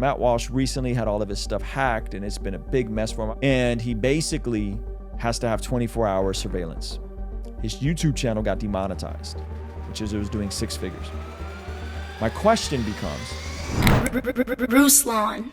Matt Walsh recently had all of his stuff hacked and it's been a big mess for him. And he basically has to have 24-hour surveillance. His YouTube channel got demonetized, which is it was doing 6 figures. My question becomes, Ruslan.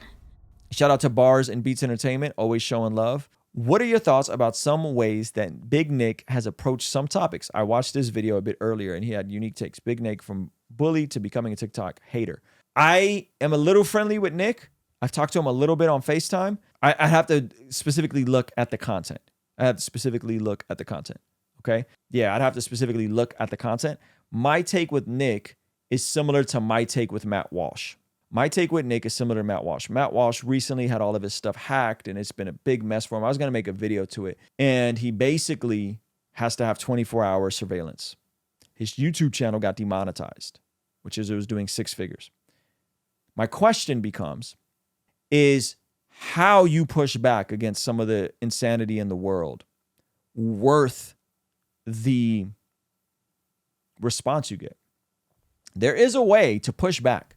Shout out to Bars and Beats Entertainment, always showing love. What are your thoughts about some ways that Big Nick has approached some topics? I watched this video a bit earlier and he had unique takes. Big Nick from bully to becoming a TikTok hater. I am a little friendly with Nick. I've talked to him a little bit on FaceTime. I have to specifically look at the content. Okay? Yeah, I'd have to specifically look at the content. My take with Nick is similar to my take with Matt Walsh. My take with Nick is similar to Matt Walsh. Matt Walsh recently had all of his stuff hacked and it's been a big mess for him. I was going to make a video to it. And he basically has to have 24-hour surveillance. His YouTube channel got demonetized, which is it was doing 6 figures. My question becomes, is how you push back against some of the insanity in the world worth the response you get? There is a way to push back.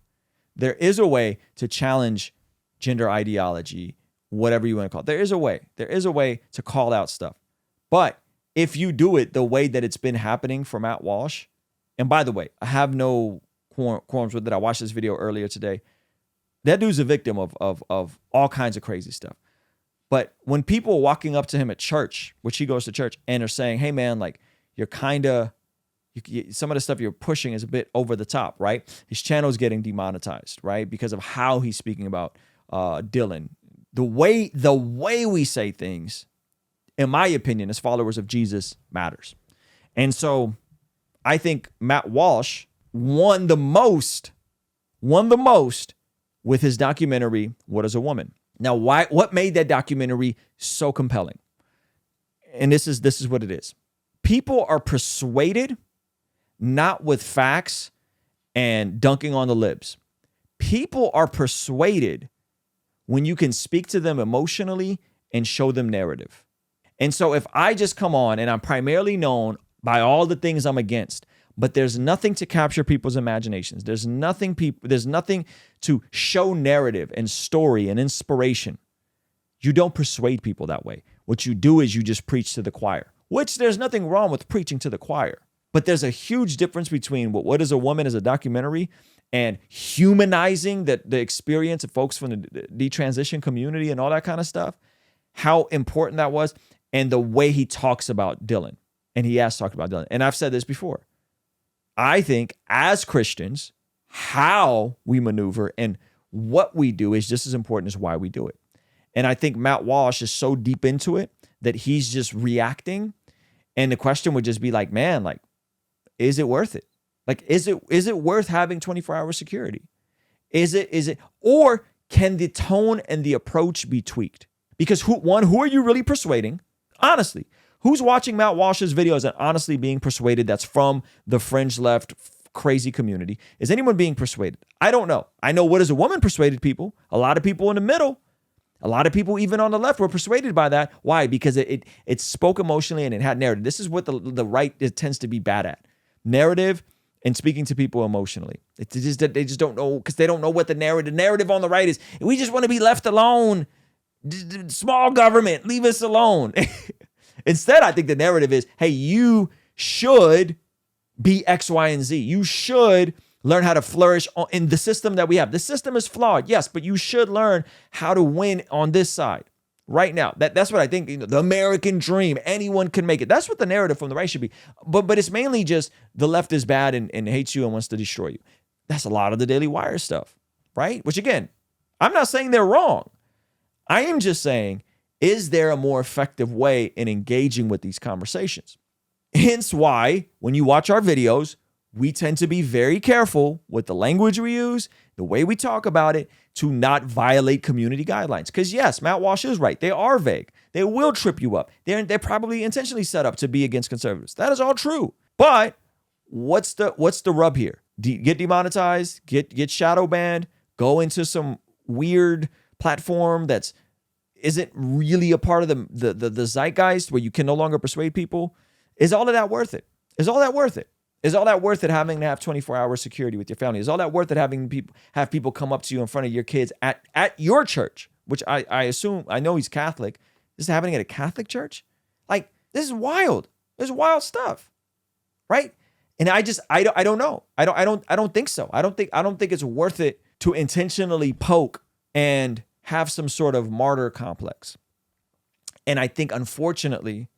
There is a way to challenge gender ideology, whatever you want to call it. There is a way. There is a way to call out stuff. But if you do it the way that it's been happening for Matt Walsh, and by the way, I have no qualms with it. I watched this video earlier today. That dude's a victim of all kinds of crazy stuff. But when people are walking up to him at church, which he goes to church, and are saying, hey, man, like, you're kind of, some of the stuff you're pushing is a bit over the top, right? His channel is getting demonetized, right? Because of how he's speaking about Dylan. The way we say things, in my opinion, as followers of Jesus, matters. And so I think Matt Walsh won the most with his documentary, What is a Woman? Now, what made that documentary so compelling? And this is what it is. People are persuaded not with facts and dunking on the libs. People are persuaded when you can speak to them emotionally and show them narrative. And so if I just come on and I'm primarily known by all the things I'm against, but there's nothing to capture people's imaginations. There's nothing to show narrative and story and inspiration. You don't persuade people that way. What you do is you just preach to the choir, which there's nothing wrong with preaching to the choir. But there's a huge difference between What is a Woman as a documentary and humanizing the experience of folks from the detransition community and all that kind of stuff, how important that was, and the way he talks about Dylan. And he has talked about Dylan. And I've said this before. I think as Christians, how we maneuver and what we do is just as important as why we do it. And I think Matt Walsh is so deep into it that he's just reacting. And the question would just be like, man, like, is it worth it? Like, is it worth having 24-hour security? Is it, or can the tone and the approach be tweaked? Because who are you really persuading? Honestly, who's watching Matt Walsh's videos and honestly being persuaded that's from the fringe left crazy community? Is anyone being persuaded? I don't know. I know What is a Woman persuaded people. A lot of people in the middle. A lot of people even on the left were persuaded by that. Why? Because it spoke emotionally and it had narrative. This is what the right tends to be bad at. Narrative and speaking to people emotionally. It's just that they just don't know, because they don't know what the narrative on the right is. We just want to be left alone. Small government, leave us alone. Instead, I think the narrative is, hey, you should be X, Y, and Z. You should learn how to flourish in the system that we have. The system is flawed, yes, but you should learn how to win on this side right now. That's what I think. The American dream, anyone can make it. That's what the narrative from the right should be. But it's mainly just the left is bad and hates you and wants to destroy you. That's a lot of the Daily Wire stuff, right? Which again, I'm not saying they're wrong. I am just saying, is there a more effective way in engaging with these conversations? Hence why, when you watch our videos, we tend to be very careful with the language we use, the way we talk about it, to not violate community guidelines. Because yes, Matt Walsh is right. They are vague. They will trip you up. They're probably intentionally set up to be against conservatives. That is all true. But what's the rub here? Get demonetized, get shadow banned, go into some weird platform that's isn't really a part of the zeitgeist where you can no longer persuade people. Is all of that worth it? Is all that worth it? Is all that worth it having to have 24-hour security with your family? Is all that worth it having people come up to you in front of your kids at your church, which I assume, I know he's Catholic. This is happening at a Catholic church? Like, this is wild. This is wild stuff, right? And I don't know. I don't think so. I don't think it's worth it to intentionally poke and have some sort of martyr complex. And I think unfortunately,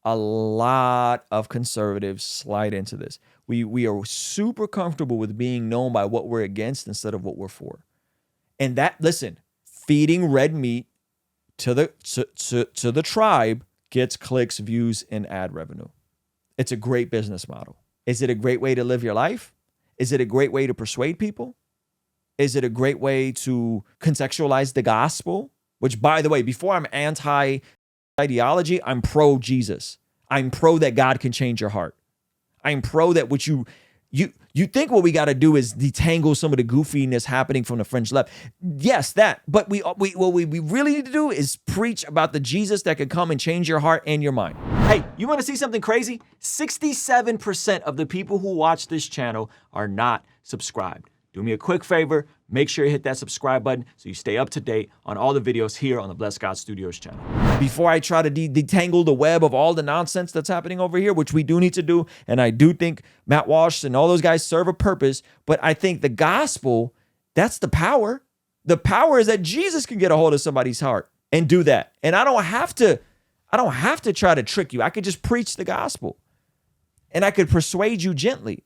a lot of conservatives slide into this. We are super comfortable with being known by what we're against instead of what we're for. And that, listen, feeding red meat to the tribe gets clicks, views, and ad revenue. It's a great business model. Is it a great way to live your life? Is it a great way to persuade people? Is it a great way to contextualize the gospel? Which, by the way, before I'm anti ideology, I'm pro Jesus. I'm pro that God can change your heart. I'm pro that what you think what we got to do is detangle some of the goofiness happening from the fringe left. Yes, that. But what we really need to do is preach about the Jesus that can come and change your heart and your mind. Hey, you want to see something crazy? 67% of the people who watch this channel are not subscribed. Do me a quick favor, make sure you hit that subscribe button so you stay up to date on all the videos here on the Blessed God Studios channel. Before I try to detangle the web of all the nonsense that's happening over here, which we do need to do, and I do think Matt Walsh and all those guys serve a purpose, but I think the gospel, that's the power. The power is that Jesus can get a hold of somebody's heart and do that. And I don't have to try to trick you. I could just preach the gospel and I could persuade you gently.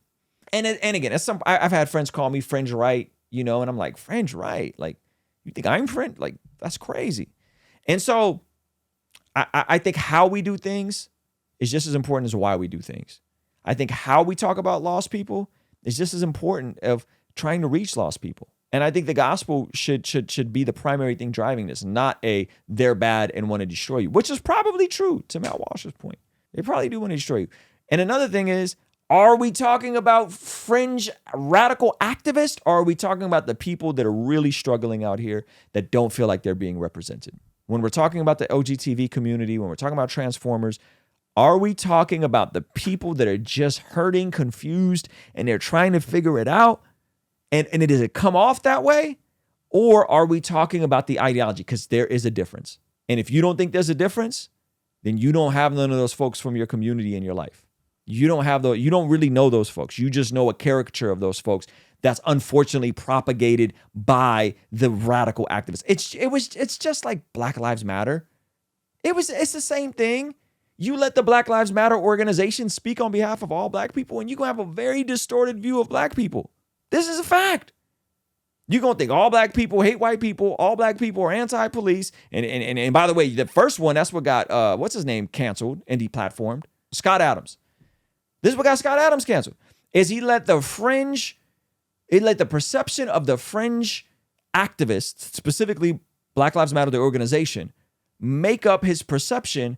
And again, I've had friends call me fringe right, and I'm like, fringe right? Like, you think I'm fringe? Like, that's crazy. And so I think how we do things is just as important as why we do things. I think how we talk about lost people is just as important of trying to reach lost people. And I think the gospel should be the primary thing driving this, not they're bad and want to destroy you, which is probably true to Matt Walsh's point. They probably do want to destroy you. And another thing is, are we talking about fringe radical activists, or are we talking about the people that are really struggling out here that don't feel like they're being represented? When we're talking about the LGTB community, when we're talking about transformers, are we talking about the people that are just hurting, confused, and they're trying to figure it out? And does it come off that way? Or are we talking about the ideology? Because there is a difference. And if you don't think there's a difference, then you don't have none of those folks from your community in your life. You don't really know those folks. You just know a caricature of those folks that's unfortunately propagated by the radical activists. It's just like Black Lives Matter. It's the same thing. You let the Black Lives Matter organization speak on behalf of all Black people, and you're going to have a very distorted view of Black people. This is a fact. You're going to think all Black people hate white people, all Black people are anti-police. And by the way, the first one, that's what got, what's his name, canceled and deplatformed? Scott Adams. This is what got Scott Adams canceled, is he let the perception of the fringe activists, specifically Black Lives Matter, the organization, make up his perception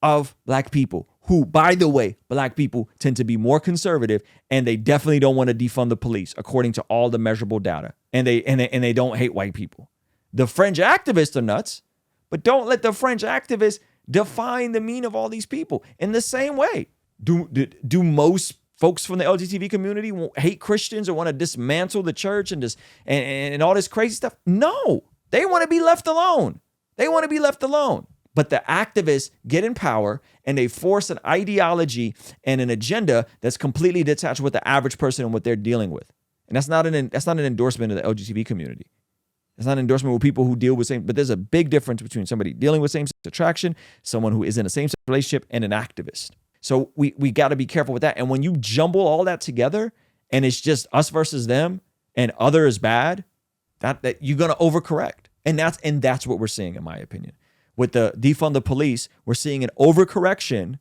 of Black people, who, by the way, Black people tend to be more conservative, and they definitely don't want to defund the police, according to all the measurable data. And they don't hate white people. The fringe activists are nuts, but don't let the fringe activists define the meaning of all these people. In the same way, do most folks from the LGBT community hate Christians or want to dismantle the church and all this crazy stuff? No, they want to be left alone. But the activists get in power and they force an ideology and an agenda that's completely detached with the average person and what they're dealing with. And that's not an endorsement of the LGBT community. It's not an endorsement with people who deal with but there's a big difference between somebody dealing with same-sex attraction, someone who is in a same-sex relationship, and an activist. So we got to be careful with that. And when you jumble all that together and it's just us versus them and other is bad, that you're going to overcorrect. And that's what we're seeing, in my opinion. With the defund the police, we're seeing an overcorrection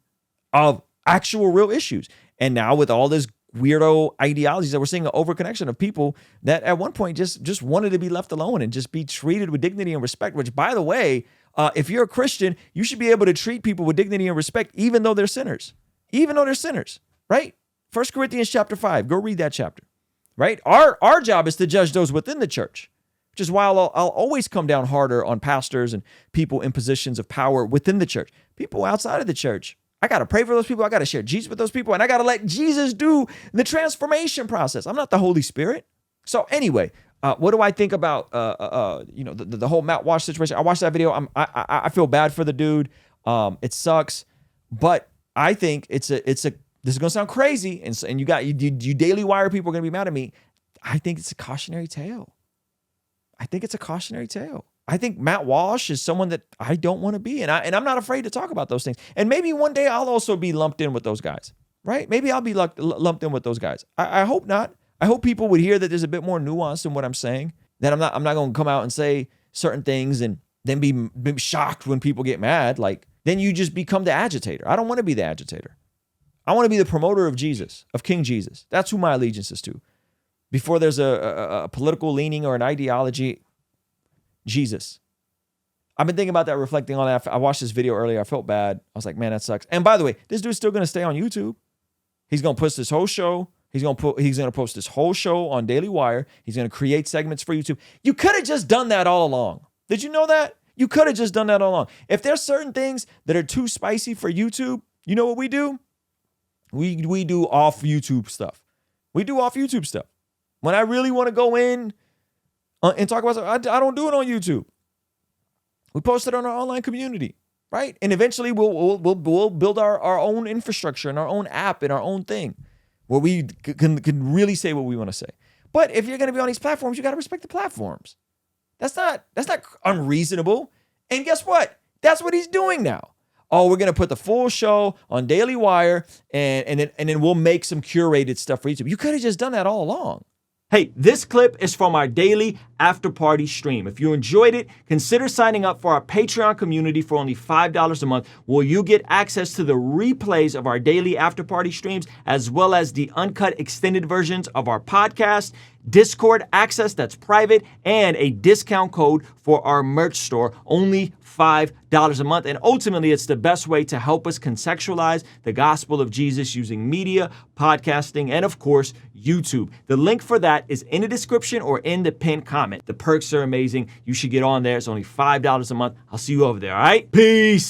of actual real issues. And now with all this weirdo ideologies, that we're seeing an overconnection of people that at one point just wanted to be left alone and just be treated with dignity and respect, which, by the way, if you're a Christian, you should be able to treat people with dignity and respect, even though they're sinners, right? 1 Corinthians chapter 5, go read that chapter, right? Our job is to judge those within the church, which is why I'll always come down harder on pastors and people in positions of power within the church. People outside of the church, I got to pray for those people. I got to share Jesus with those people. And I got to let Jesus do the transformation process. I'm not the Holy Spirit. So anyway, what do I think about, the whole Matt Walsh situation? I watched that video. I feel bad for the dude. It sucks, but I think this is going to sound crazy. And you Daily Wire people are going to be mad at me. I think it's a cautionary tale. I think Matt Walsh is someone that I don't want to be. And I'm not afraid to talk about those things. And maybe one day I'll also be lumped in with those guys, right? Maybe I'll be lumped in with those guys. I hope not. I hope people would hear that there's a bit more nuance in what I'm saying. That I'm not going to come out and say certain things and then be shocked when people get mad. Like, then you just become the agitator. I don't want to be the agitator. I want to be the promoter of Jesus, of King Jesus. That's who my allegiance is to. Before there's a political leaning or an ideology, Jesus. I've been thinking about that, reflecting on that. I watched this video earlier. I felt bad. I was like, man, that sucks. And by the way, this dude's still going to stay on YouTube. He's going to post this whole show. He's going to post this whole show on Daily Wire. He's going to create segments for YouTube. You could have just done that all along. Did you know that? You could have just done that all along. If there's certain things that are too spicy for YouTube, you know what we do? We do off YouTube stuff. When I really want to go in and talk about something, I don't do it on YouTube. We post it on our online community, right? And eventually we'll build our own infrastructure and our own app and our own thing where we can really say what we want to say. But if you're going to be on these platforms, you got to respect the platforms. That's not unreasonable. And guess what? That's what he's doing now. Oh, we're going to put the full show on Daily Wire and then we'll make some curated stuff for YouTube. You could have just done that all along. Hey, this clip is from our daily after party stream. If you enjoyed it, consider signing up for our Patreon community for only $5 a month, where you get access to the replays of our daily after party streams, as well as the uncut extended versions of our podcast, Discord access that's private, and a discount code for our merch store, only $5 a month. And ultimately, it's the best way to help us contextualize the gospel of Jesus using media, podcasting, and of course, YouTube. The link for that is in the description or in the pinned comment. The perks are amazing. You should get on there. It's only $5 a month. I'll see you over there, all right? Peace.